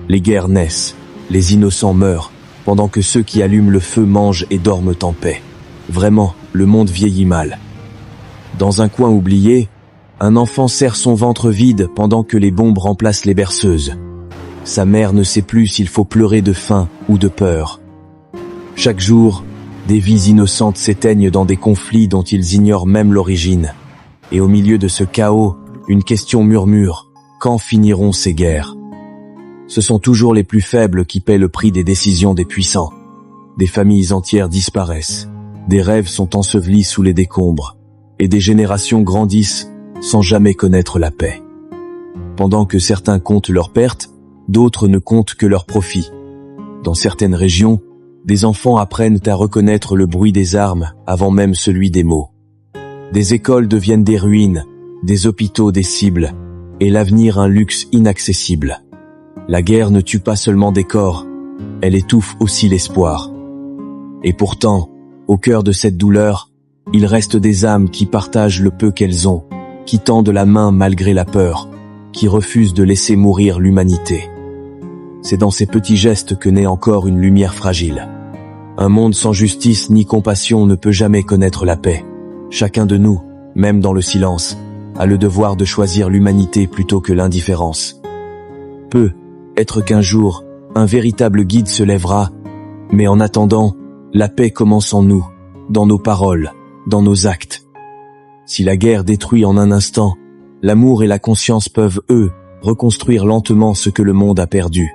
Les guerres naissent, les innocents meurent, pendant que ceux qui allument le feu mangent et dorment en paix. Vraiment, le monde vieillit mal. Dans un coin oublié, un enfant serre son ventre vide pendant que les bombes remplacent les berceuses. Sa mère ne sait plus s'il faut pleurer de faim ou de peur. Chaque jour, des vies innocentes s'éteignent dans des conflits dont ils ignorent même l'origine. Et au milieu de ce chaos, une question murmure: quand finiront ces guerres? Ce sont toujours les plus faibles qui paient le prix des décisions des puissants. Des familles entières disparaissent, des rêves sont ensevelis sous les décombres, et des générations grandissent sans jamais connaître la paix. Pendant que certains comptent leurs pertes, d'autres ne comptent que leurs profits. Dans certaines régions, des enfants apprennent à reconnaître le bruit des armes avant même celui des mots. Des écoles deviennent des ruines, des hôpitaux des cibles, et l'avenir un luxe inaccessible. La guerre ne tue pas seulement des corps, elle étouffe aussi l'espoir. Et pourtant, au cœur de cette douleur, il reste des âmes qui partagent le peu qu'elles ont, qui tendent la main malgré la peur, qui refusent de laisser mourir l'humanité. C'est dans ces petits gestes que naît encore une lumière fragile. Un monde sans justice ni compassion ne peut jamais connaître la paix. Chacun de nous, même dans le silence, a le devoir de choisir l'humanité plutôt que l'indifférence. Peut-être qu'un jour, un véritable guide se lèvera, mais en attendant, la paix commence en nous, dans nos paroles, dans nos actes. Si la guerre détruit en un instant, l'amour et la conscience peuvent, eux, reconstruire lentement ce que le monde a perdu.